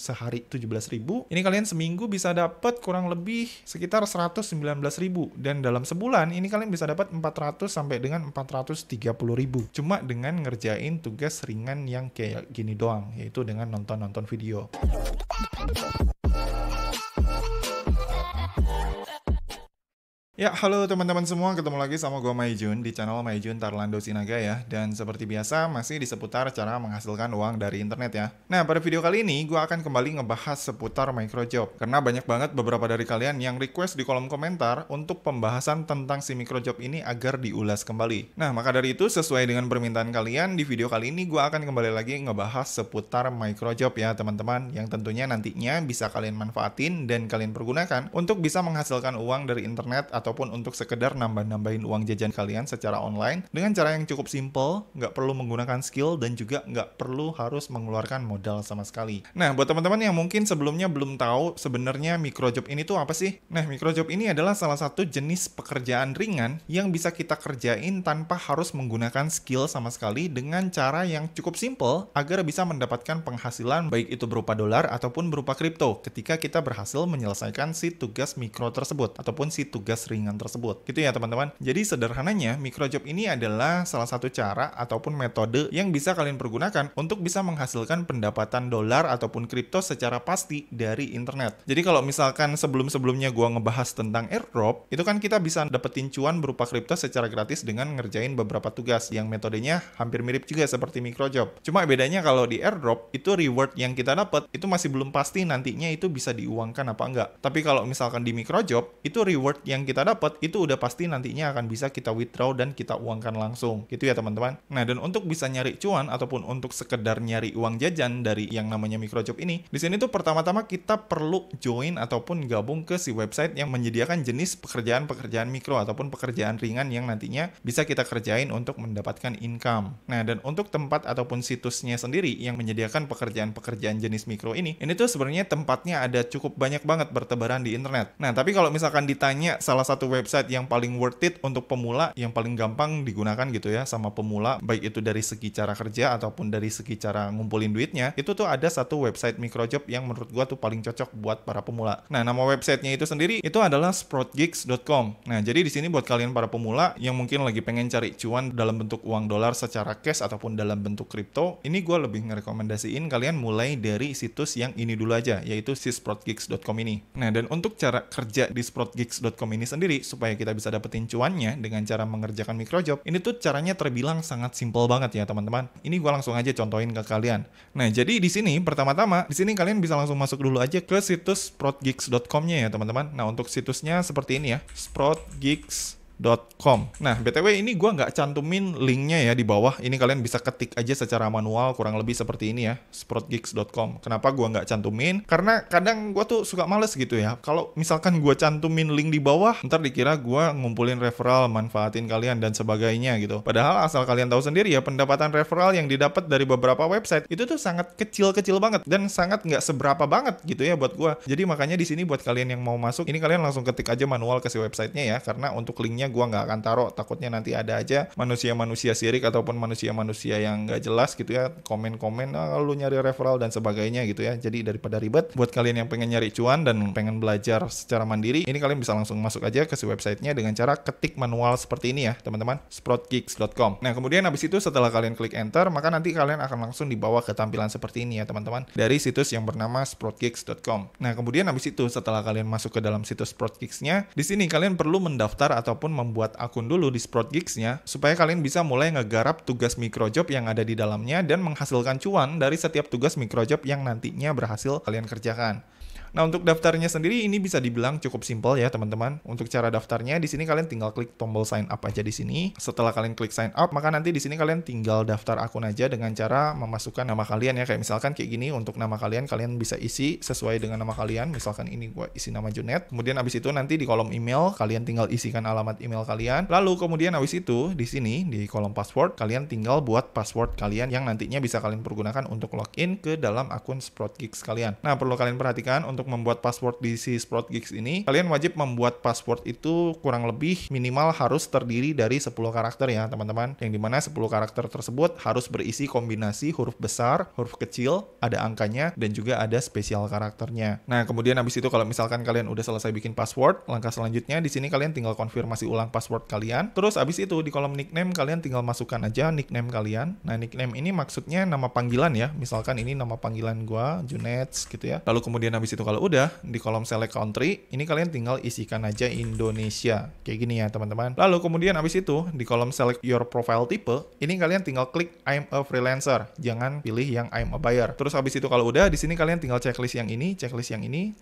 sehari 17.000, ini kalian seminggu bisa dapat kurang lebih sekitar 119.000, dan dalam sebulan ini kalian bisa dapat 400 sampai dengan 430.000 cuma dengan ngerjain tugas ringan yang kayak gini doang, yaitu dengan nonton video. Ya, halo teman-teman semua, ketemu lagi sama gue Maijun di channel Maijun Tarlando Sinaga ya. Dan seperti biasa, masih di seputar cara menghasilkan uang dari internet ya. Nah, pada video kali ini, gue akan kembali ngebahas seputar microjob. Karena banyak banget beberapa dari kalian yang request di kolom komentar untuk pembahasan tentang si microjob ini agar diulas kembali. Nah, maka dari itu, sesuai dengan permintaan kalian, di video kali ini gue akan kembali lagi ngebahas seputar microjob ya teman-teman. Yang tentunya nantinya bisa kalian manfaatin dan kalian pergunakan untuk bisa menghasilkan uang dari internet ataupun untuk sekedar nambah-nambahin uang jajan kalian secara online dengan cara yang cukup simple, nggak perlu menggunakan skill dan juga nggak perlu harus mengeluarkan modal sama sekali. Nah, buat teman-teman yang mungkin sebelumnya belum tahu sebenarnya microjob ini tuh apa sih? Nah, microjob ini adalah salah satu jenis pekerjaan ringan yang bisa kita kerjain tanpa harus menggunakan skill sama sekali dengan cara yang cukup simple agar bisa mendapatkan penghasilan baik itu berupa dolar ataupun berupa kripto ketika kita berhasil menyelesaikan si tugas mikro tersebut ataupun si tugas ringan tersebut. Gitu ya teman-teman. Jadi sederhananya microjob ini adalah salah satu cara ataupun metode yang bisa kalian pergunakan untuk bisa menghasilkan pendapatan dolar ataupun kripto secara pasti dari internet. Jadi kalau misalkan sebelum-sebelumnya gua ngebahas tentang airdrop, itu kan kita bisa dapetin cuan berupa kripto secara gratis dengan ngerjain beberapa tugas yang metodenya hampir mirip juga seperti microjob. Cuma bedanya kalau di airdrop itu reward yang kita dapat itu masih belum pasti nantinya itu bisa diuangkan apa enggak. Tapi kalau misalkan di microjob itu reward yang kita dapat itu udah pasti nantinya akan bisa kita withdraw dan kita uangkan langsung. Gitu ya teman-teman. Nah, dan untuk bisa nyari cuan ataupun untuk sekedar nyari uang jajan dari yang namanya microjob ini, di sini tuh pertama-tama kita perlu join ataupun gabung ke si website yang menyediakan jenis pekerjaan-pekerjaan mikro ataupun pekerjaan ringan yang nantinya bisa kita kerjain untuk mendapatkan income. Nah, dan untuk tempat ataupun situsnya sendiri yang menyediakan pekerjaan-pekerjaan jenis mikro ini tuh sebenarnya tempatnya ada cukup banyak banget bertebaran di internet. Nah, tapi kalau misalkan ditanya salah satu website yang paling worth it untuk pemula, yang paling gampang digunakan gitu ya sama pemula, baik itu dari segi cara kerja ataupun dari segi cara ngumpulin duitnya, itu tuh ada satu website microjob yang menurut gua tuh paling cocok buat para pemula. Nah, nama websitenya itu sendiri itu adalah sproutgigs.com. Nah, jadi di sini buat kalian para pemula yang mungkin lagi pengen cari cuan dalam bentuk uang dolar secara cash ataupun dalam bentuk kripto, ini gua lebih ngerekomendasiin kalian mulai dari situs yang ini dulu aja, yaitu si sproutgigs.com ini. Nah, dan untuk cara kerja di sproutgigs.com ini sendiri supaya kita bisa dapetin cuannya dengan cara mengerjakan microjob, ini tuh caranya terbilang sangat simple banget ya teman-teman. Ini gua langsung aja contohin ke kalian. Nah, jadi di sini pertama-tama di sini kalian bisa langsung masuk dulu aja ke situs sproutgigs.com-nya ya teman-teman. Nah, untuk situsnya seperti ini ya, sproutgigs.com. Nah, BTW ini gua nggak cantumin linknya ya di bawah. Ini kalian bisa ketik aja secara manual kurang lebih seperti ini ya, sproutgigs.com. Kenapa gua nggak cantumin? Karena kadang gua tuh suka males gitu ya. Kalau misalkan gua cantumin link di bawah, ntar dikira gua ngumpulin referral, manfaatin kalian dan sebagainya gitu. Padahal asal kalian tahu sendiri ya, pendapatan referral yang didapat dari beberapa website itu tuh sangat kecil-kecil banget dan sangat nggak seberapa banget gitu ya buat gua. Jadi makanya di sini buat kalian yang mau masuk, ini kalian langsung ketik aja manual ke si websitenya ya, karena untuk linknya gua nggak akan taruh, takutnya nanti ada aja manusia-manusia sirik ataupun manusia-manusia yang nggak jelas gitu ya, komen-komen lu nyari referral dan sebagainya gitu ya. Jadi daripada ribet, buat kalian yang pengen nyari cuan dan pengen belajar secara mandiri, ini kalian bisa langsung masuk aja ke si websitenya dengan cara ketik manual seperti ini ya teman-teman, sproutgigs.com. Nah, kemudian habis itu setelah kalian klik enter, maka nanti kalian akan langsung dibawa ke tampilan seperti ini ya teman-teman, dari situs yang bernama sproutgigs.com. Nah, kemudian habis itu setelah kalian masuk ke dalam situs Sproutgigs-nya, di sini kalian perlu mendaftar ataupun membuat akun dulu di Sproutgigs-nya supaya kalian bisa mulai ngegarap tugas microjob yang ada di dalamnya dan menghasilkan cuan dari setiap tugas microjob yang nantinya berhasil kalian kerjakan. Nah, untuk daftarnya sendiri ini bisa dibilang cukup simpel ya teman-teman. Untuk cara daftarnya di sini kalian tinggal klik tombol sign up aja di sini. Setelah kalian klik sign up, maka nanti di sini kalian tinggal daftar akun aja dengan cara memasukkan nama kalian ya. Kayak misalkan kayak gini, untuk nama kalian bisa isi sesuai dengan nama kalian. Misalkan ini gua isi nama Junet. Kemudian abis itu nanti di kolom email kalian tinggal isikan alamat email kalian. Lalu kemudian habis itu di sini di kolom password kalian tinggal buat password kalian yang nantinya bisa kalian pergunakan untuk login ke dalam akun SproutGeeks kalian. Nah, perlu kalian perhatikan untuk membuat password di si SproutGeeks ini, kalian wajib membuat password itu kurang lebih minimal harus terdiri dari 10 karakter ya, teman-teman. Yang dimana 10 karakter tersebut harus berisi kombinasi huruf besar, huruf kecil, ada angkanya, dan juga ada spesial karakternya. Nah, kemudian habis itu kalau misalkan kalian udah selesai bikin password, langkah selanjutnya di sini kalian tinggal konfirmasi ulang password kalian. Terus habis itu di kolom nickname kalian tinggal masukkan aja nickname kalian. Nah, nickname ini maksudnya nama panggilan ya. Misalkan ini nama panggilan gua, Junets gitu ya. Lalu kemudian habis itu kalau udah di kolom select country, ini kalian tinggal isikan aja Indonesia. Kayak gini ya, teman-teman. Lalu kemudian habis itu di kolom select your profile type, ini kalian tinggal klik I'm a freelancer. Jangan pilih yang I'm a buyer. Terus habis itu kalau udah di sini kalian tinggal checklist yang ini,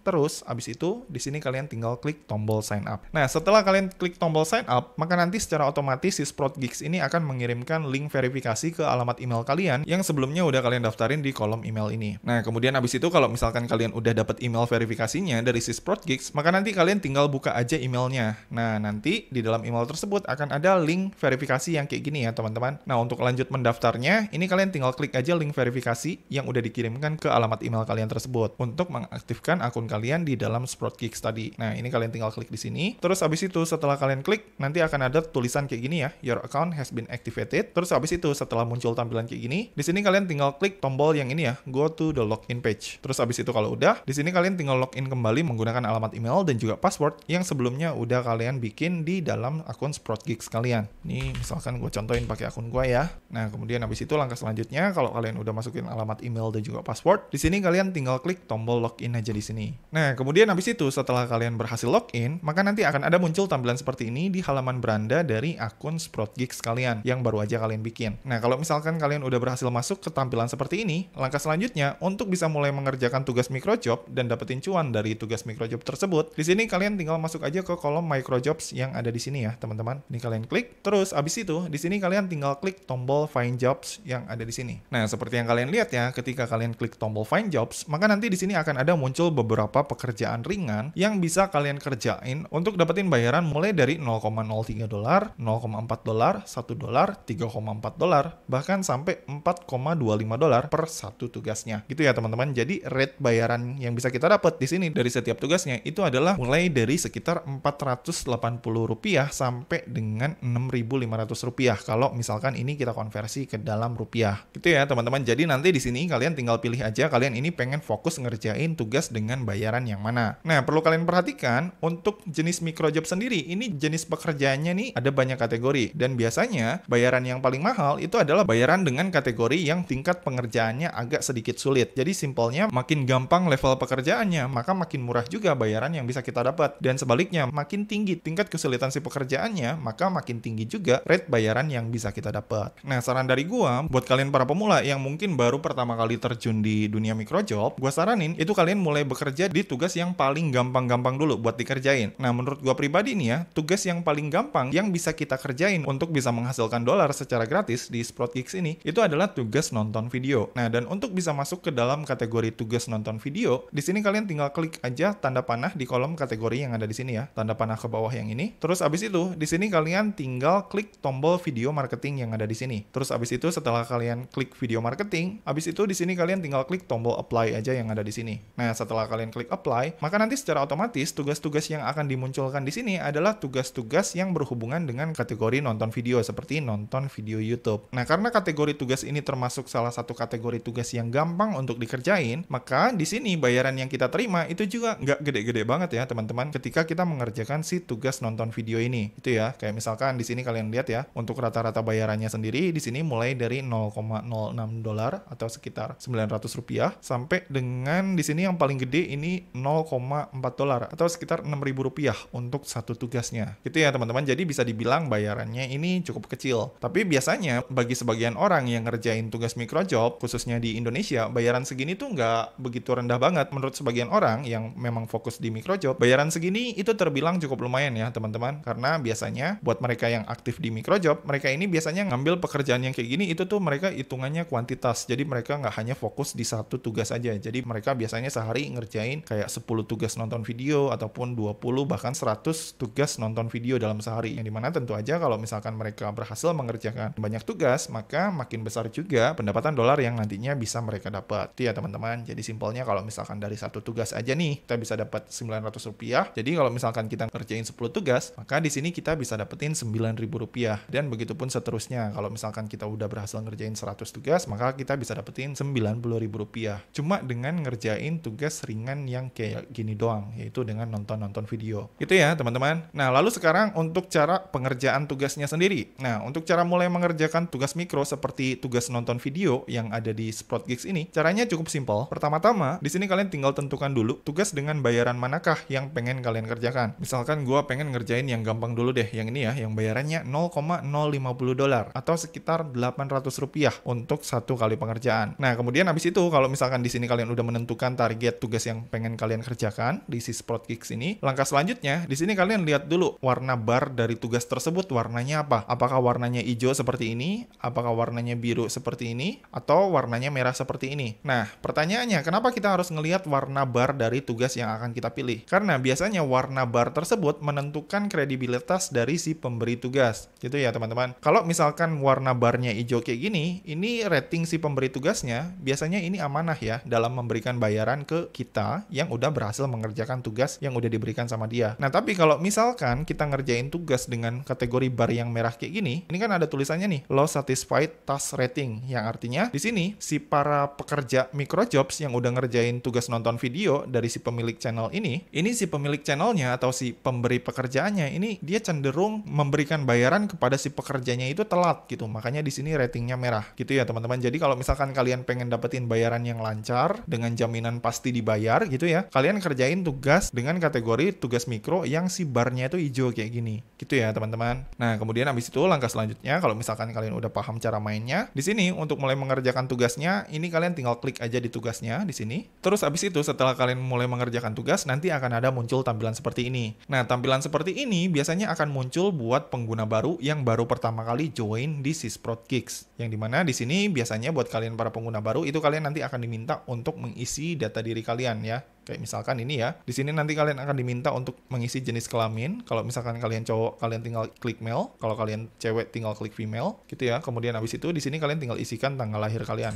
terus habis itu di sini kalian tinggal klik tombol sign up. Nah, setelah kalian klik tombol sign up, maka nanti secara otomatis si SproutGeeks ini akan mengirimkan link verifikasi ke alamat email kalian yang sebelumnya udah kalian daftarin di kolom email ini. Nah, kemudian habis itu kalau misalkan kalian udah dapat email verifikasinya dari si SproutGeeks, maka nanti kalian tinggal buka aja emailnya. Nah, nanti di dalam email tersebut akan ada link verifikasi yang kayak gini ya, teman-teman. Nah, untuk lanjut mendaftarnya, ini kalian tinggal klik aja link verifikasi yang udah dikirimkan ke alamat email kalian tersebut untuk mengaktifkan akun kalian di dalam SproutGeeks tadi. Nah, ini kalian tinggal klik di sini. Terus habis itu setelah kalian klik, nanti akan ada tulisan kayak gini ya, your account has been activated. Terus habis itu setelah muncul tampilan kayak gini, di sini kalian tinggal klik tombol yang ini ya, go to the login page. Terus habis itu kalau udah, di sini kalian tinggal login kembali menggunakan alamat email dan juga password yang sebelumnya udah kalian bikin di dalam akun SproutGeeks kalian. Ini misalkan gue contohin pakai akun gue ya. Nah, kemudian habis itu langkah selanjutnya kalau kalian udah masukin alamat email dan juga password, di sini kalian tinggal klik tombol login aja di sini. Nah, kemudian habis itu setelah kalian berhasil login, maka nanti akan ada muncul tampilan seperti ini di halaman beranda dari akun SproutGeeks kalian yang baru aja kalian bikin. Nah, kalau misalkan kalian udah berhasil masuk ke tampilan seperti ini, langkah selanjutnya untuk bisa mulai mengerjakan tugas microjob dan dapetin cuan dari tugas microjob tersebut, di sini kalian tinggal masuk aja ke kolom microjobs yang ada di sini ya, teman-teman. Ini kalian klik, terus abis itu di sini kalian tinggal klik tombol find jobs yang ada di sini. Nah, seperti yang kalian lihat ya, ketika kalian klik tombol find jobs, maka nanti di sini akan ada muncul beberapa pekerjaan ringan yang bisa kalian kerjain untuk dapetin bayaran mulai dari 0,03 dolar, 0,4 dolar, 1 dolar, 3,4 dolar, bahkan sampai 4,25 dolar per satu tugasnya. Gitu ya, teman-teman. Jadi rate bayaran yang bisa kita dapat di sini dari setiap tugasnya itu adalah mulai dari sekitar Rp480 sampai dengan Rp6.500 kalau misalkan ini kita konversi ke dalam rupiah. Gitu ya, teman-teman. Jadi nanti di sini kalian tinggal pilih aja kalian ini pengen fokus ngerjain tugas dengan bayaran yang mana. Nah, perlu kalian perhatikan untuk jenis microjob sendiri, ini jenis pekerjaannya nih ada banyak kategori dan biasanya bayaran yang paling mahal itu adalah bayaran dengan kategori yang tingkat pengerjaannya agak sedikit sulit. Jadi simpelnya makin gampang level pekerjaannya, maka makin murah juga bayaran yang bisa kita dapat. Dan sebaliknya, makin tinggi tingkat kesulitan si pekerjaannya, maka makin tinggi juga rate bayaran yang bisa kita dapat. Nah, saran dari gua buat kalian para pemula yang mungkin baru pertama kali terjun di dunia microjob, gua saranin itu kalian mulai bekerja di tugas yang paling gampang-gampang dulu buat dikerjain. Nah, menurut gua pribadi nih ya, tugas yang paling gampang yang bisa kita kerjain untuk bisa menghasilkan dolar secara gratis di SproutGeeks ini, itu adalah tugas nonton video. Nah, dan untuk bisa masuk ke dalam kategori tugas nonton video, di sini kalian tinggal klik aja tanda panah di kolom kategori yang ada di sini ya, tanda panah ke bawah yang ini. Terus abis itu, di sini kalian tinggal klik tombol video marketing yang ada di sini. Terus abis itu setelah kalian klik video marketing, abis itu di sini kalian tinggal klik tombol apply aja yang ada di sini. Nah, setelah kalian klik apply, maka nanti secara otomatis tugas-tugas yang akan dimunculkan di sini adalah tugas-tugas yang berhubungan dengan kategori nonton video seperti nonton video YouTube. Nah, karena kategori tugas ini termasuk salah satu kategori tugas yang gampang untuk dikerjain, maka di sini bayaran yang kita terima itu juga nggak gede-gede banget ya, teman-teman, ketika kita mengerjakan si tugas nonton video ini. Itu ya, kayak misalkan di sini kalian lihat ya, untuk rata-rata bayarannya sendiri di sini mulai dari 0,06 dolar atau sekitar Rp900 sampai dengan di sini yang paling gede ini 0,4 dolar atau sekitar Rp6.000 untuk satu tugasnya. Gitu ya, teman-teman. Jadi bisa dibilang bayarannya ini cukup kecil. Tapi biasanya bagi sebagian orang yang ngerjain tugas microjob, khususnya di Indonesia, bayaran segini tuh nggak begitu rendah banget. Menurut sebagian orang yang memang fokus di microjob, bayaran segini itu terbilang cukup lumayan ya, teman-teman. Karena biasanya buat mereka yang aktif di microjob, mereka ini biasanya ngambil pekerjaan yang kayak gini, itu tuh mereka hitungannya kuantitas. Jadi mereka nggak hanya fokus di satu tugas aja. Jadi mereka biasanya sehari ngerjain kayak 10 tugas nonton video ataupun 20 bahkan 100 tugas nonton video dalam sehari. Yang dimana tentu aja kalau misalkan mereka berhasil mengerjakan banyak tugas, maka makin besar juga pendapatan dolar yang nantinya bisa mereka dapat. Itu ya teman-teman. Jadi simpelnya kalau misalkan dari satu tugas aja nih, kita bisa dapat Rp900. Jadi kalau misalkan kita ngerjain 10 tugas, maka di sini kita bisa dapetin Rp9.000. Dan begitupun seterusnya. Kalau misalkan kita udah berhasil ngerjain 100 tugas, maka kita bisa dapetin Rp90.000. Cuma dengan ngerjain tugas ringan yang kayak gini doang, yaitu dengan nonton video. Itu ya teman-teman. Nah, lalu sekarang untuk cara pengerjaan tugasnya sendiri. Nah, untuk cara mulai mengerjakan tugas mikro seperti tugas nonton video yang ada di Sprout Geeks ini, caranya cukup simpel. Pertama-tama, di sini kalian tinggal tentukan dulu tugas dengan bayaran manakah yang pengen kalian kerjakan. Misalkan gua pengen ngerjain yang gampang dulu deh, yang ini ya, yang bayarannya $0,050 atau sekitar Rp800 untuk satu kali pengerjaan. Nah, kemudian habis itu kalau misalkan di sini kalian udah menentukan target tugas yang pengen kalian kerjakan di si Sprout Geeks ini, langkah selanjutnya di sini kalian lihat dulu warna bar dari tugas tersebut warnanya apa? Apakah warnanya hijau seperti ini? Apakah warnanya biru seperti ini? Atau warnanya merah seperti ini? Nah, pertanyaannya, kenapa kita harus ngelihat warna bar dari tugas yang akan kita pilih? Karena biasanya warna bar tersebut menentukan kredibilitas dari si pemberi tugas. Gitu ya, teman-teman. Kalau misalkan warna barnya hijau kayak gini, ini rating si pemberi tugasnya, biasanya ini amanah ya dalam memberikan bayaran ke kita yang udah berhasil mengerjakan tugas yang udah diberikan sama dia. Nah, tapi kalau misalkan kita ngerjain tugas dengan kategori bar yang merah kayak gini, ini kan ada tulisannya nih, low satisfied task rating, yang artinya di sini si para pekerja microjobs yang udah ngerjain tugas nonton video dari si pemilik channel ini si pemilik channelnya atau si pemberi pekerjaannya ini dia cenderung memberikan bayaran kepada si pekerjanya itu telat gitu. Makanya di sini ratingnya merah. Gitu ya, teman-teman. Jadi kalau misalkan kalian pengen dapetin bayaran yang lancar dengan jaminan pasti dibayar gitu ya, kalian kerjain tugas dengan kategori tugas mikro yang si barnya itu hijau kayak gini. Gitu ya, teman-teman. Nah, kemudian habis itu langkah selanjutnya kalau misalkan kalian udah paham cara mainnya, di sini untuk mulai mengerjakan tugasnya, ini kalian tinggal klik aja di tugasnya di sini. Terus habis itu setelah kalian mulai mengerjakan tugas, nanti akan ada muncul tampilan seperti ini. Nah, tampilan seperti ini biasanya akan muncul buat pengguna baru yang baru pertama kali join di si Sprout Geeks. Yang dimana di sini biasanya buat kalian para pengguna baru itu kalian nanti akan diminta untuk mengisi data diri kalian ya. Kayak misalkan ini ya, di sini nanti kalian akan diminta untuk mengisi jenis kelamin. Kalau misalkan kalian cowok, kalian tinggal klik male. Kalau kalian cewek, tinggal klik female, gitu ya. Kemudian habis itu di sini kalian tinggal isikan tanggal lahir kalian.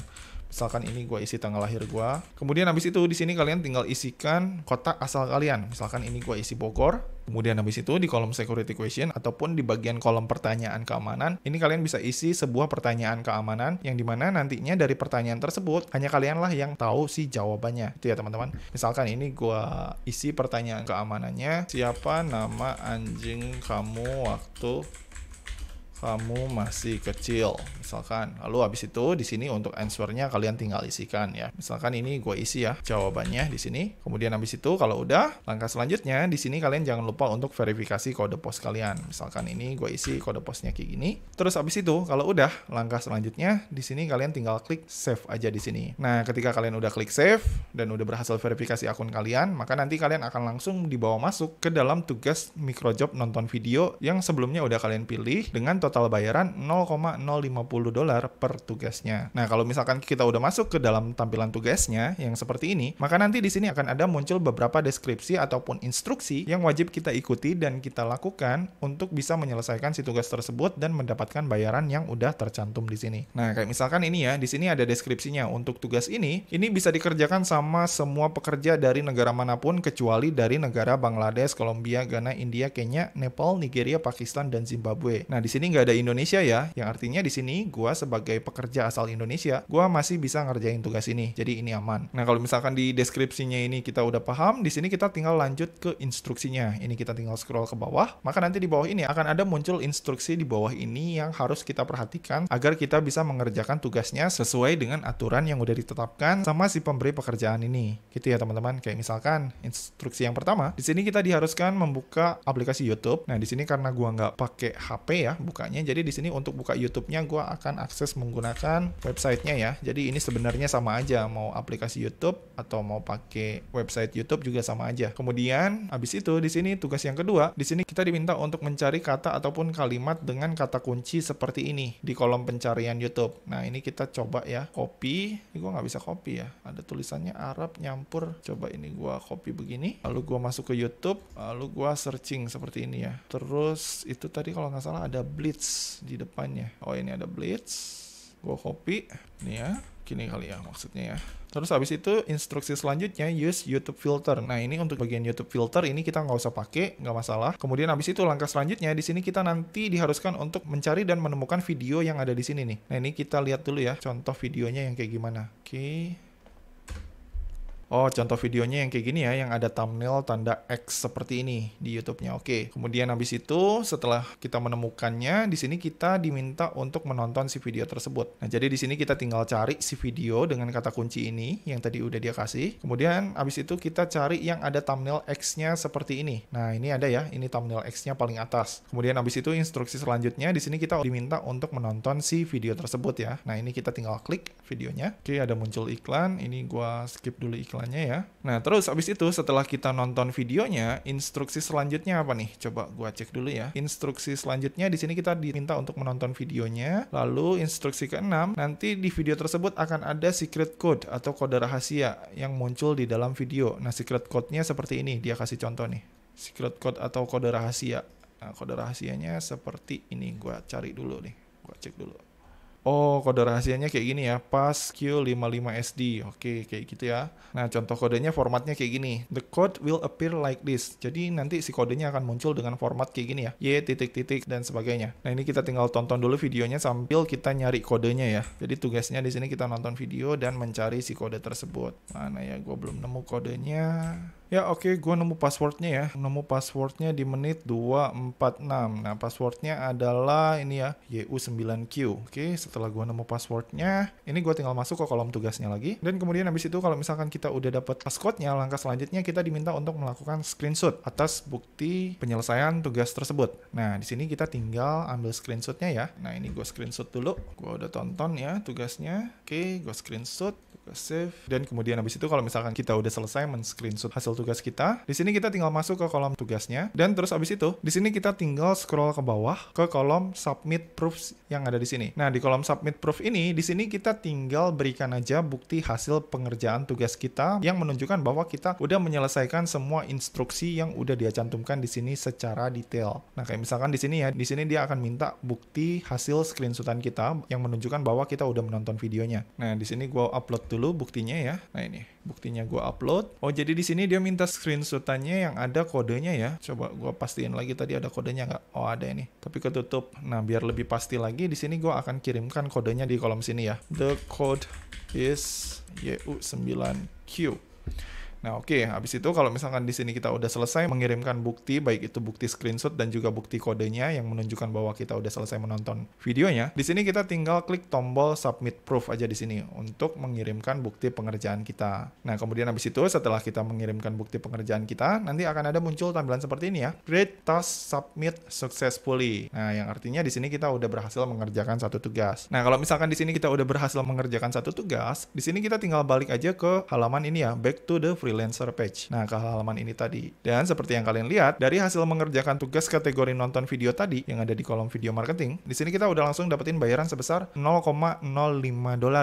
Misalkan ini gue isi tanggal lahir gue. Kemudian habis itu di sini kalian tinggal isikan kota asal kalian. Misalkan ini gue isi Bogor. Kemudian habis itu di kolom security question ataupun di bagian kolom pertanyaan keamanan, ini kalian bisa isi sebuah pertanyaan keamanan yang dimana nantinya dari pertanyaan tersebut hanya kalianlah yang tahu si jawabannya. Itu ya, teman-teman. Misalkan ini gue isi pertanyaan keamanannya, siapa nama anjing kamu waktu kamu masih kecil, misalkan. Lalu habis itu di sini untuk answernya kalian tinggal isikan ya. Misalkan ini gue isi ya jawabannya di sini. Kemudian habis itu kalau udah, langkah selanjutnya di sini kalian jangan lupa untuk verifikasi kode pos kalian. Misalkan ini gue isi kode posnya kayak gini. Terus habis itu kalau udah, langkah selanjutnya di sini kalian tinggal klik save aja di sini. Nah, ketika kalian udah klik save dan udah berhasil verifikasi akun kalian, maka nanti kalian akan langsung dibawa masuk ke dalam tugas microjob nonton video yang sebelumnya udah kalian pilih dengan total bayaran $0,050 per tugasnya. Nah, kalau misalkan kita udah masuk ke dalam tampilan tugasnya yang seperti ini, maka nanti di sini akan ada muncul beberapa deskripsi ataupun instruksi yang wajib kita ikuti dan kita lakukan untuk bisa menyelesaikan si tugas tersebut dan mendapatkan bayaran yang udah tercantum di sini. Nah, kayak misalkan ini ya, di sini ada deskripsinya. Untuk tugas ini bisa dikerjakan sama semua pekerja dari negara manapun kecuali dari negara Bangladesh, Kolombia, Ghana, India, Kenya, Nepal, Nigeria, Pakistan, dan Zimbabwe. Nah, di sini nggak ada Indonesia ya, yang artinya di sini gua sebagai pekerja asal Indonesia, gua masih bisa ngerjain tugas ini. Jadi ini aman. Nah, kalau misalkan di deskripsinya ini kita udah paham, di sini kita tinggal lanjut ke instruksinya. Ini kita tinggal scroll ke bawah, maka nanti di bawah ini akan ada muncul instruksi di bawah ini yang harus kita perhatikan agar kita bisa mengerjakan tugasnya sesuai dengan aturan yang udah ditetapkan sama si pemberi pekerjaan ini. Gitu ya, teman-teman. Kayak misalkan instruksi yang pertama, di sini kita diharuskan membuka aplikasi YouTube. Nah, di sini karena gua nggak pakai HP ya, buka ngebukanya. Jadi di sini untuk buka YouTube-nya gue akan akses menggunakan websitenya ya. Jadi ini sebenarnya sama aja, mau aplikasi YouTube atau mau pakai website YouTube juga sama aja. Kemudian habis itu di sini tugas yang kedua, di sini kita diminta untuk mencari kata ataupun kalimat dengan kata kunci seperti ini di kolom pencarian YouTube. Nah ini kita coba ya, copy. Ini gue nggak bisa copy ya, ada tulisannya Arab nyampur. Coba ini gue copy begini, lalu gue masuk ke YouTube, lalu gue searching seperti ini ya. Terus itu tadi kalau nggak salah ada Blitz di depannya. Oh ini ada Blitz. Gue copy, nih ya, gini kali ya maksudnya ya. Terus habis itu instruksi selanjutnya use YouTube filter. Nah ini untuk bagian YouTube filter ini kita nggak usah pakai, nggak masalah. Kemudian habis itu langkah selanjutnya di sini kita nanti diharuskan untuk mencari dan menemukan video yang ada di sini nih. Nah ini kita lihat dulu ya contoh videonya yang kayak gimana. Oke. Oh, contoh videonya yang kayak gini ya, yang ada thumbnail tanda X seperti ini di YouTube-nya. Oke. Kemudian habis itu setelah kita menemukannya, di sini kita diminta untuk menonton si video tersebut. Nah, jadi di sini kita tinggal cari si video dengan kata kunci ini yang tadi udah dia kasih. Kemudian habis itu kita cari yang ada thumbnail X-nya seperti ini. Nah, ini ada ya, ini thumbnail X-nya paling atas. Kemudian habis itu instruksi selanjutnya di sini kita diminta untuk menonton si video tersebut ya. Nah, ini kita tinggal klik videonya. Oke, ada muncul iklan. Ini gua skip dulu iklan ya. Nah, terus habis itu setelah kita nonton videonya, instruksi selanjutnya apa nih? Coba gua cek dulu ya. Instruksi selanjutnya di sini kita diminta untuk menonton videonya. Lalu instruksi ke-6, nanti di video tersebut akan ada secret code atau kode rahasia yang muncul di dalam video. Nah, secret code-nya seperti ini. Dia kasih contoh nih. Secret code atau kode rahasia. Nah, kode rahasianya seperti ini. Gua cari dulu nih. Gua cek dulu. Oh, kode rahasianya kayak gini ya, PAS Q55SD. Oke, kayak gitu ya. Nah, contoh kodenya formatnya kayak gini. The code will appear like this. Jadi nanti si kodenya akan muncul dengan format kayak gini ya. Y, titik-titik, dan sebagainya. Nah, ini kita tinggal tonton dulu videonya sambil kita nyari kodenya ya. Jadi tugasnya di sini kita nonton video dan mencari si kode tersebut. Mana ya, gue belum nemu kodenya. Ya oke, gue nemu passwordnya ya. Nemu passwordnya di menit 246. Nah, passwordnya adalah ini ya, YU9Q. Oke, setelah gue nemu passwordnya, ini gue tinggal masuk ke kolom tugasnya lagi. Dan kemudian habis itu kalau misalkan kita udah dapat passcode-nya, langkah selanjutnya kita diminta untuk melakukan screenshot atas bukti penyelesaian tugas tersebut. Nah, di sini kita tinggal ambil screenshot-nya ya. Nah, ini gue screenshot dulu. Gue udah tonton ya tugasnya. Oke, gue screenshot, gue save. Dan kemudian habis itu kalau misalkan kita udah selesai men-screenshot hasil tugas kita, di sini kita tinggal masuk ke kolom tugasnya, dan terus habis itu di sini kita tinggal scroll ke bawah ke kolom submit proofs yang ada di sini. Nah, di kolom submit proof ini, di sini kita tinggal berikan aja bukti hasil pengerjaan tugas kita yang menunjukkan bahwa kita udah menyelesaikan semua instruksi yang udah dia cantumkan di sini secara detail. Nah, kayak misalkan di sini ya, di sini dia akan minta bukti hasil screenshotan kita yang menunjukkan bahwa kita udah menonton videonya. Nah, di sini gua upload dulu buktinya ya. Nah, ini buktinya gua upload. Oh, jadi di sini dia minta screenshotannya yang ada kodenya ya. Coba gua pastiin lagi tadi ada kodenya nggak? Oh, ada ini. Tapi ketutup. Nah, biar lebih pasti lagi, di sini gua akan kirimkan kodenya di kolom sini ya. The code is YU9Q. Nah, oke, habis itu kalau misalkan di sini kita udah selesai mengirimkan bukti, baik itu bukti screenshot dan juga bukti kodenya yang menunjukkan bahwa kita udah selesai menonton videonya, di sini kita tinggal klik tombol submit proof aja di sini untuk mengirimkan bukti pengerjaan kita. Nah, kemudian habis itu setelah kita mengirimkan bukti pengerjaan kita, nanti akan ada muncul tampilan seperti ini ya. Great task submit successfully. Nah, yang artinya di sini kita udah berhasil mengerjakan satu tugas. Nah, kalau misalkan di sini kita udah berhasil mengerjakan satu tugas, di sini kita tinggal balik aja ke halaman ini ya, back to the freelancer page. Nah, ke halaman ini tadi. Dan seperti yang kalian lihat, dari hasil mengerjakan tugas kategori nonton video tadi yang ada di kolom video marketing, di sini kita udah langsung dapetin bayaran sebesar $0,05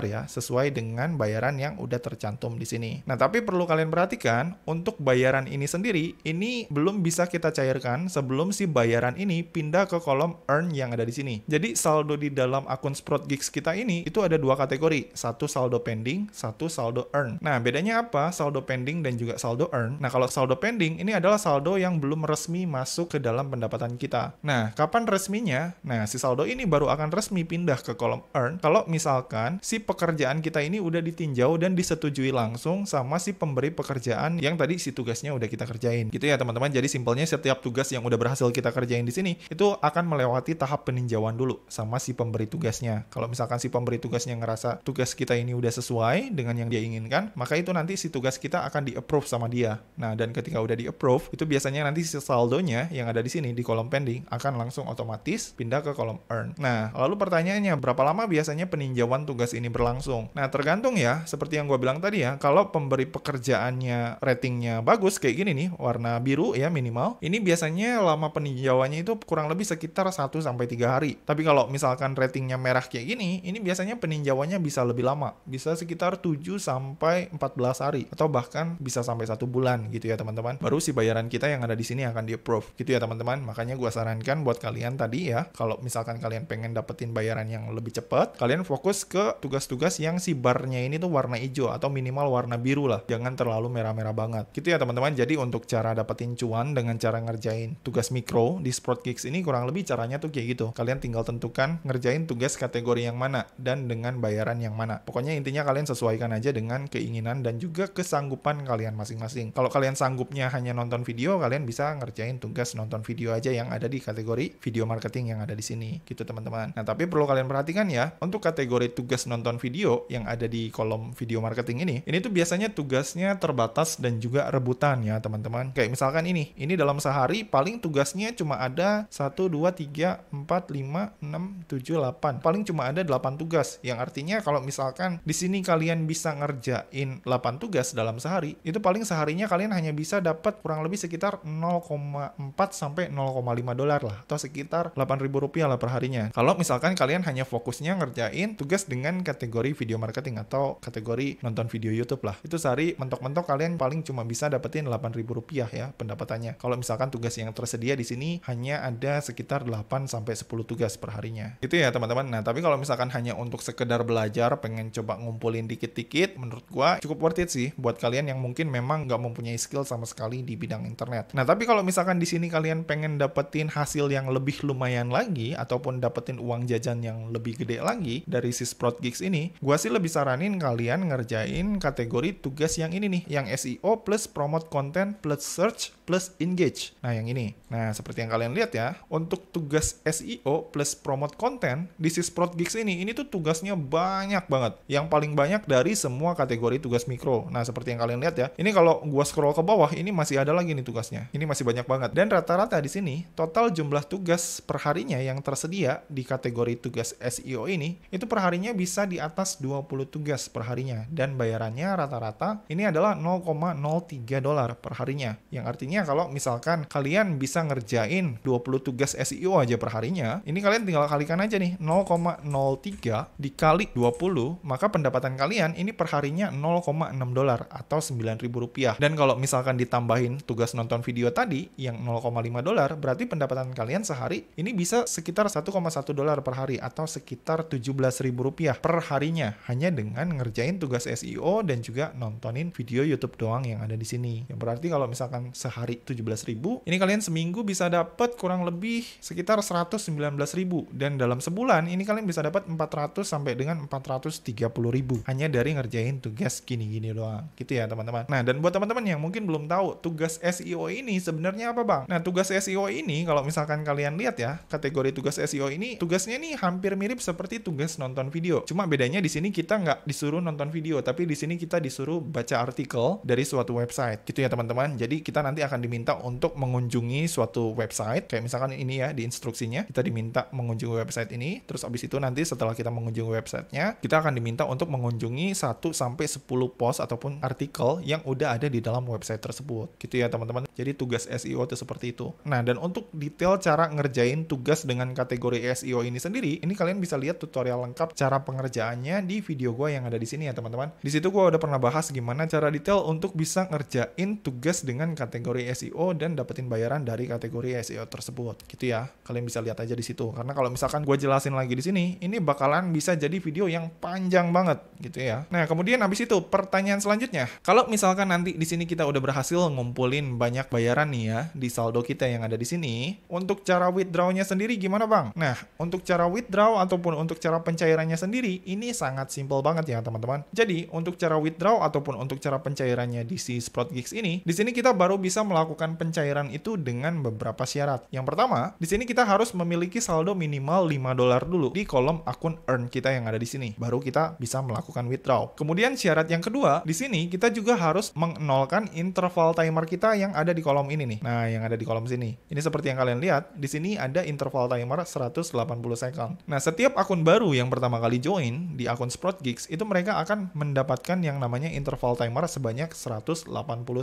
ya, sesuai dengan bayaran yang udah tercantum di sini. Nah, tapi perlu kalian perhatikan, untuk bayaran ini sendiri, ini belum bisa kita cairkan sebelum si bayaran ini pindah ke kolom earn yang ada di sini. Jadi, saldo di dalam akun Sprout Gigs kita ini, itu ada dua kategori. Satu saldo pending, satu saldo earn. Nah, bedanya apa? Saldo pending dan juga saldo earn. Nah, kalau saldo pending ini adalah saldo yang belum resmi masuk ke dalam pendapatan kita. Nah, kapan resminya? Nah, si saldo ini baru akan resmi pindah ke kolom earn kalau misalkan si pekerjaan kita ini udah ditinjau dan disetujui langsung sama si pemberi pekerjaan yang tadi si tugasnya udah kita kerjain. Gitu ya, teman-teman. Jadi simpelnya setiap tugas yang udah berhasil kita kerjain di sini itu akan melewati tahap peninjauan dulu sama si pemberi tugasnya. Kalau misalkan si pemberi tugasnya ngerasa tugas kita ini udah sesuai dengan yang dia inginkan, maka itu nanti si tugas kita akan akan di-approve sama dia. Nah, dan ketika udah di-approve, itu biasanya nanti saldonya yang ada di sini di kolom pending akan langsung otomatis pindah ke kolom earn. Nah, lalu pertanyaannya, berapa lama biasanya peninjauan tugas ini berlangsung? Nah, tergantung ya, seperti yang gue bilang tadi ya, kalau pemberi pekerjaannya ratingnya bagus kayak gini nih, warna biru ya minimal, ini biasanya lama peninjauannya itu kurang lebih sekitar 1-3 hari. Tapi kalau misalkan ratingnya merah kayak gini, ini biasanya peninjauannya bisa lebih lama, bisa sekitar 7-14 hari, atau bahkan bisa sampai 1 bulan gitu ya teman-teman. Baru si bayaran kita yang ada di sini akan di-approve gitu ya teman-teman. Makanya gue sarankan buat kalian tadi ya, kalau misalkan kalian pengen dapetin bayaran yang lebih cepat, kalian fokus ke tugas-tugas yang si barnya ini tuh warna hijau atau minimal warna biru lah. Jangan terlalu merah-merah banget. Gitu ya teman-teman. Jadi untuk cara dapetin cuan dengan cara ngerjain tugas mikro di Sprotgeeks ini kurang lebih caranya tuh kayak gitu. Kalian tinggal tentukan ngerjain tugas kategori yang mana dan dengan bayaran yang mana. Pokoknya intinya kalian sesuaikan aja dengan keinginan dan juga kesanggupan kalian masing-masing. Kalau kalian sanggupnya hanya nonton video, kalian bisa ngerjain tugas nonton video aja yang ada di kategori video marketing yang ada di sini. Gitu teman-teman. Nah, tapi perlu kalian perhatikan ya, untuk kategori tugas nonton video yang ada di kolom video marketing ini tuh biasanya tugasnya terbatas dan juga rebutan ya teman-teman. Kayak misalkan ini dalam sehari paling tugasnya cuma ada 1, 2, 3, 4, 5, 6, 7, 8. Paling cuma ada 8 tugas. Yang artinya kalau misalkan di sini kalian bisa ngerjain 8 tugas dalam sehari, itu paling seharinya kalian hanya bisa dapat kurang lebih sekitar 0,4 sampai 0,5 dolar lah, atau sekitar 8.000 rupiah lah per harinya. Kalau misalkan kalian hanya fokusnya ngerjain tugas dengan kategori video marketing atau kategori nonton video YouTube lah, itu sehari mentok-mentok kalian paling cuma bisa dapetin 8.000 rupiah ya pendapatannya. Kalau misalkan tugas yang tersedia di sini hanya ada sekitar 8 sampai 10 tugas per harinya. Itu ya teman-teman. Nah, tapi kalau misalkan hanya untuk sekedar belajar, pengen coba ngumpulin dikit-dikit, menurut gua cukup worth it sih buat kalian yang mungkin memang nggak mempunyai skill sama sekali di bidang internet. Nah, tapi kalau misalkan di sini kalian pengen dapetin hasil yang lebih lumayan lagi ataupun dapetin uang jajan yang lebih gede lagi dari si Sprotgeeks ini, gua sih lebih saranin kalian ngerjain kategori tugas yang ini nih, yang SEO plus promote content plus search plus engage. Nah, yang ini. Nah, seperti yang kalian lihat ya, untuk tugas SEO plus promote content di si Sprotgeeks ini tuh tugasnya banyak banget. Yang paling banyak dari semua kategori tugas mikro. Nah, seperti yang kalian lihat ya, ini kalau gua scroll ke bawah, ini masih ada lagi nih tugasnya. Ini masih banyak banget. Dan rata-rata di sini, total jumlah tugas per harinya yang tersedia di kategori tugas SEO ini, itu per harinya bisa di atas 20 tugas per harinya. Dan bayarannya rata-rata ini adalah 0,03 dolar per harinya. Yang artinya kalau misalkan kalian bisa ngerjain 20 tugas SEO aja per harinya, ini kalian tinggal kalikan aja nih, 0,03 dikali 20, maka pendapatan kalian ini per harinya 0,6 dolar atau 9.000 rupiah. Dan kalau misalkan ditambahin tugas nonton video tadi yang 0,5 dolar, berarti pendapatan kalian sehari ini bisa sekitar 1,1 dolar per hari atau sekitar 17.000 rupiah per harinya, hanya dengan ngerjain tugas SEO dan juga nontonin video YouTube doang yang ada di sini. Yang berarti kalau misalkan sehari 17.000, ini kalian seminggu bisa dapat kurang lebih sekitar 119.000, dan dalam sebulan ini kalian bisa dapat 400 sampai dengan 430.000 hanya dari ngerjain tugas gini-gini doang. Gitu ya teman-teman. Nah, dan buat teman-teman yang mungkin belum tahu tugas SEO ini sebenarnya apa bang? Nah, tugas SEO ini kalau misalkan kalian lihat ya, kategori tugas SEO ini tugasnya nih hampir mirip seperti tugas nonton video. Cuma bedanya di sini kita nggak disuruh nonton video, tapi di sini kita disuruh baca artikel dari suatu website. Gitu ya teman-teman. Jadi kita nanti akan diminta untuk mengunjungi suatu website, kayak misalkan ini ya di instruksinya, kita diminta mengunjungi website ini, terus abis itu nanti setelah kita mengunjungi websitenya, kita akan diminta untuk mengunjungi 1-10 post ataupun artikel yang udah ada di dalam website tersebut. Gitu ya teman-teman. Jadi tugas SEO itu seperti itu. Nah, dan untuk detail cara ngerjain tugas dengan kategori SEO ini sendiri, ini kalian bisa lihat tutorial lengkap cara pengerjaannya di video gue yang ada di sini ya teman-teman. Di situ gue udah pernah bahas gimana cara detail untuk bisa ngerjain tugas dengan kategori SEO dan dapetin bayaran dari kategori SEO tersebut. Gitu ya. Kalian bisa lihat aja di situ. Karena kalau misalkan gue jelasin lagi di sini, ini bakalan bisa jadi video yang panjang banget gitu ya. Nah, kemudian habis itu pertanyaan selanjutnya, kalau misalkan nanti di sini kita udah berhasil ngumpulin banyak banyak bayaran nih ya di saldo kita yang ada di sini. Untuk cara withdraw-nya sendiri gimana Bang? Nah, untuk cara withdraw ataupun untuk cara pencairannya sendiri ini sangat simple banget ya teman-teman. Jadi, untuk cara withdraw ataupun untuk cara pencairannya di si SprotGeeks ini, di sini kita baru bisa melakukan pencairan itu dengan beberapa syarat. Yang pertama, di sini kita harus memiliki saldo minimal $5 dulu di kolom akun earn kita yang ada di sini. Baru kita bisa melakukan withdraw. Kemudian syarat yang kedua, di sini kita juga harus menolkan interval timer kita yang ada di kolom ini nih. Nah, yang ada di kolom sini. Ini seperti yang kalian lihat, di sini ada interval timer 180 second. Nah, setiap akun baru yang pertama kali join di akun SprotGeeks, itu mereka akan mendapatkan yang namanya interval timer sebanyak 180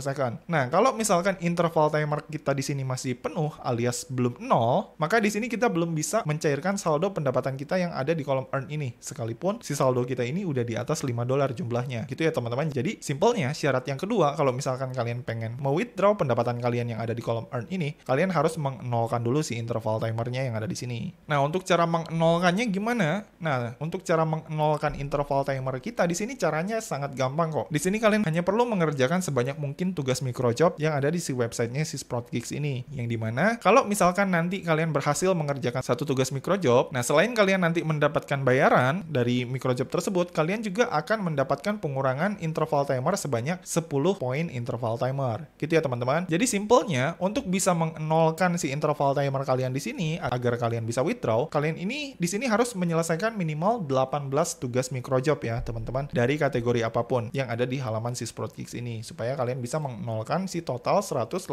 second. Nah, kalau misalkan interval timer kita di sini masih penuh alias belum 0, maka di sini kita belum bisa mencairkan saldo pendapatan kita yang ada di kolom earn ini. Sekalipun si saldo kita ini udah di atas $5 jumlahnya. Gitu ya teman-teman. Jadi simpelnya syarat yang kedua, kalau misalkan kalian pengen mau-withdraw pendapatan kalian yang ada di kolom earn ini, kalian harus menolkan dulu si interval timernya yang ada di sini. Nah, untuk cara menolkannya gimana? Nah, untuk cara menolkan interval timer kita di sini caranya sangat gampang kok. Di sini kalian hanya perlu mengerjakan sebanyak mungkin tugas microjob yang ada di si websitenya si SprotGeeks ini. Yang dimana kalau misalkan nanti kalian berhasil mengerjakan satu tugas microjob, nah selain kalian nanti mendapatkan bayaran dari microjob tersebut, kalian juga akan mendapatkan pengurangan interval timer sebanyak 10 poin interval timer. Gitu ya teman-teman. Jadi simpelnya untuk bisa menolkan si interval timer kalian di sini agar kalian bisa withdraw, kalian ini di sini harus menyelesaikan minimal 18 tugas microjob ya teman-teman dari kategori apapun yang ada di halaman si SprotGeeks ini supaya kalian bisa menolkan si total 180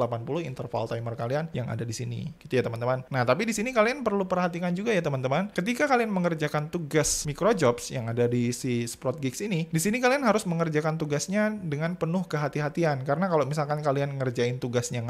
interval timer kalian yang ada di sini. Gitu ya teman-teman. Nah, tapi di sini kalian perlu perhatikan juga ya teman-teman. Ketika kalian mengerjakan tugas microjobs yang ada di si SprotGeeks ini, di sini kalian harus mengerjakan tugasnya dengan penuh kehati-hatian karena kalau misalkan kalian ngerjain tugasnya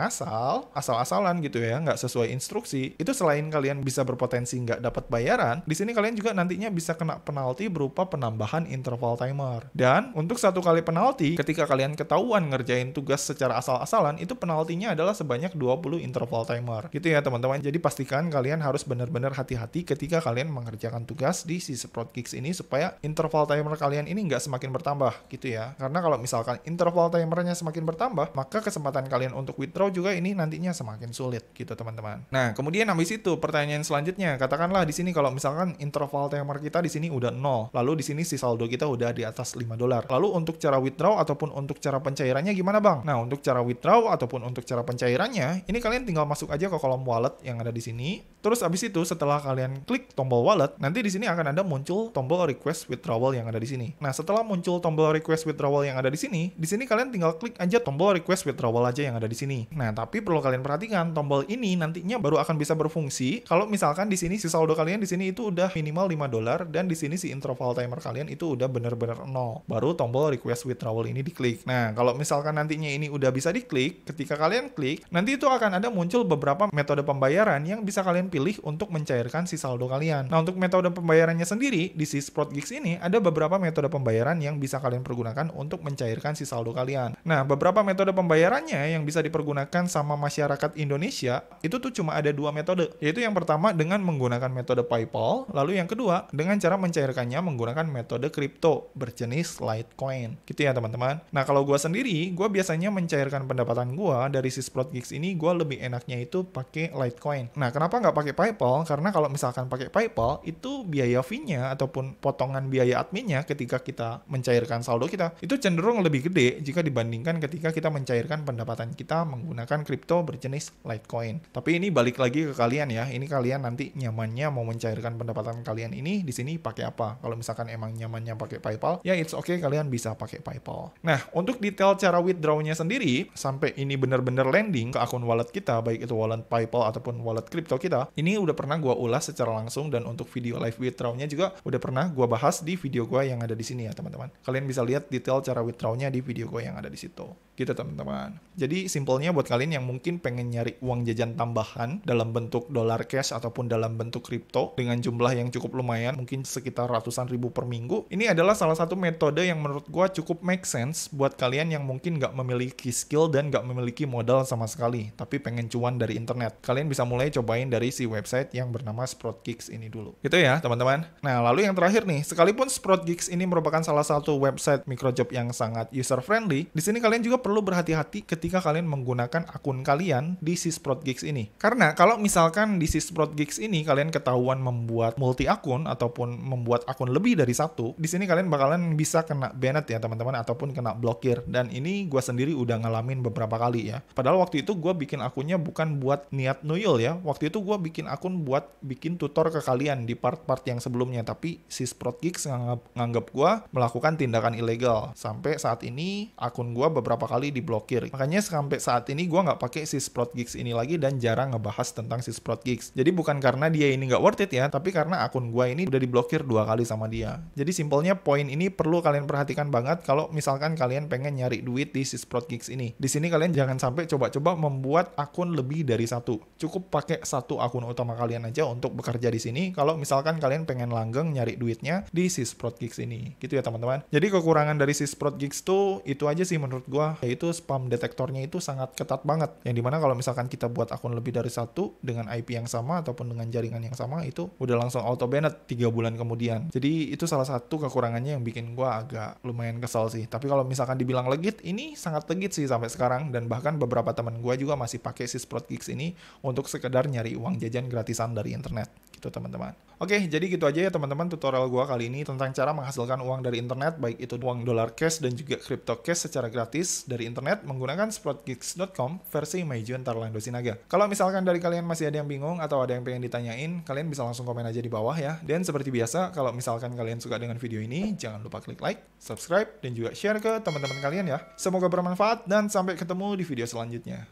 asal-asalan gitu ya, nggak sesuai instruksi, itu selain kalian bisa berpotensi nggak dapat bayaran, di sini kalian juga nantinya bisa kena penalti berupa penambahan interval timer. Dan untuk satu kali penalti, ketika kalian ketahuan ngerjain tugas secara asal-asalan, itu penaltinya adalah sebanyak 20 interval timer. Gitu ya teman-teman. Jadi pastikan kalian harus benar-benar hati-hati ketika kalian mengerjakan tugas di si SprotGeeks ini supaya interval timer kalian ini nggak semakin bertambah gitu ya. Karena kalau misalkan interval timernya semakin bertambah, maka kesempatan kalian untuk withdraw juga ini nantinya semakin sulit gitu teman-teman. Nah, kemudian habis itu pertanyaan selanjutnya, katakanlah di sini kalau misalkan interval timer kita di sini udah 0, lalu di sini si saldo kita udah di atas $5. Lalu untuk cara withdraw ataupun untuk cara pencairannya gimana Bang? Nah, untuk cara withdraw ataupun untuk cara pencairannya, ini kalian tinggal masuk aja ke kolom wallet yang ada di sini. Terus abis itu setelah kalian klik tombol wallet, nanti di sini akan ada muncul tombol request withdrawal yang ada di sini. Nah, setelah muncul tombol request withdrawal yang ada di sini kalian tinggal klik aja tombol request withdrawal aja yang ada di sini. Nah, tapi perlu kalian perhatikan, tombol ini nantinya baru akan bisa berfungsi kalau misalkan di sini si saldo kalian di sini itu udah minimal $5 dan di sini si interval timer kalian itu udah bener-bener 0. Baru tombol request withdrawal ini diklik. Nah, kalau misalkan nantinya ini udah bisa diklik, ketika kalian klik, nanti itu akan ada muncul beberapa metode pembayaran yang bisa kalian pilih untuk mencairkan si saldo kalian. Nah, untuk metode pembayarannya sendiri di si SprotGeeks ini ada beberapa metode pembayaran yang bisa kalian pergunakan untuk mencairkan si saldo kalian. Nah, beberapa metode pembayarannya yang bisa dipergunakan sama masyarakat Indonesia itu tuh cuma ada 2 metode, yaitu yang pertama dengan menggunakan metode PayPal, lalu yang kedua dengan cara mencairkannya menggunakan metode kripto berjenis Litecoin. Gitu ya teman-teman. Nah, kalau gue sendiri, gue biasanya mencairkan pendapatan gue dari si SprotGeeks ini, gue lebih enaknya itu pakai Litecoin. Nah, kenapa nggak pakai PayPal? Karena kalau misalkan pakai PayPal, itu biaya fee-nya ataupun potongan biaya adminnya ketika kita mencairkan saldo kita, itu cenderung lebih gede jika dibandingkan ketika kita mencairkan pendapatan kita menggunakan kripto berjenis Litecoin. Tapi ini balik lagi ke kalian ya. Ini kalian nanti nyamannya mau mencairkan pendapatan kalian ini di sini pakai apa. Kalau misalkan emang nyamannya pakai PayPal, ya it's okay, kalian bisa pakai PayPal. Nah, untuk detail cara withdraw-nya sendiri, sampai ini benar-benar landing ke akun wallet kita, baik itu wallet PayPal ataupun wallet kripto kita, ini udah pernah gua ulas secara langsung dan untuk video live withdraw-nya juga udah pernah gua bahas di video gua yang ada di sini ya teman-teman. Kalian bisa lihat detail cara withdraw-nya di video gua yang ada di situ. Gitu teman-teman. Jadi simpelnya buat kalian yang mungkin pengen nyari uang jajan tambahan dalam bentuk dollar cash ataupun dalam bentuk kripto dengan jumlah yang cukup lumayan, mungkin sekitar ratusan ribu per minggu, ini adalah salah satu metode yang menurut gua cukup make sense buat kalian yang mungkin nggak memiliki skill dan nggak memiliki modal sama sekali, tapi pengen cuan dari internet. Kalian bisa mulai cobain dari si website yang bernama SprotGeeks ini dulu. Gitu ya teman-teman. Nah, lalu yang terakhir nih, sekalipun SprotGeeks ini merupakan salah satu website microjob yang sangat user friendly, di sini kalian juga perlu berhati-hati ketika kalian menggunakan akun kalian di Sysprot Geeks ini. Karena kalau misalkan di Sysprot Geeks ini kalian ketahuan membuat multi akun ataupun membuat akun lebih dari satu, di sini kalian bakalan bisa kena banned ya teman-teman, ataupun kena blokir. Dan ini gue sendiri udah ngalamin beberapa kali ya. Padahal waktu itu gue bikin akunnya bukan buat niat nuyul ya. Waktu itu gue bikin akun buat bikin tutor ke kalian di part-part yang sebelumnya, tapi Sysprot Geeks nganggap gue melakukan tindakan ilegal. Sampai saat ini akun gue beberapa kali diblokir. Makanya sampai saat ini gue nggak pakai Sysprot Geeks ini lagi dan jarang ngebahas tentang Sysprot Geeks. Jadi bukan karena dia ini nggak worth it ya, tapi karena akun gue ini udah diblokir 2 kali sama dia. Jadi simpelnya poin ini perlu kalian perhatikan banget kalau misalkan kalian pengen nyari duit di Sysprot Geeks ini. Di sini kalian jangan sampai coba-coba membuat akun lebih dari satu. Cukup pakai satu akun utama kalian aja untuk bekerja di sini. Kalau misalkan kalian pengen langgeng nyari duitnya di Sysprot Geeks ini. Gitu ya teman-teman. Jadi kekurangan dari Sysprot Geeks tuh itu aja sih menurut gua, yaitu spam detektornya itu sangat ketat banget. Yang dimana kalau misalkan kita buat akun lebih dari satu dengan IP yang sama ataupun dengan jaringan yang sama, itu udah langsung auto banned 3 bulan kemudian. Jadi itu salah satu kekurangannya yang bikin gua agak lumayan kesal sih. Tapi kalau misalkan dibilang legit, ini sangat legit sih sampai sekarang, dan bahkan beberapa teman gua juga masih pakai Sysprot Geeks ini untuk sekedar nyari uang jajan gratisan dari internet. Gitu teman-teman. Oke, jadi gitu aja ya teman-teman tutorial gua kali ini tentang cara menghasilkan uang dari internet, baik itu uang dollar cash dan juga crypto cash secara gratis dari internet menggunakan sprotgeeks.com versi Maijun Tarlando Sinaga. Kalau misalkan dari kalian masih ada yang bingung atau ada yang pengen ditanyain, kalian bisa langsung komen aja di bawah ya. Dan seperti biasa, kalau misalkan kalian suka dengan video ini, jangan lupa klik like, subscribe, dan juga share ke teman-teman kalian ya. Semoga bermanfaat dan sampai ketemu di video selanjutnya.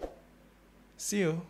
See you!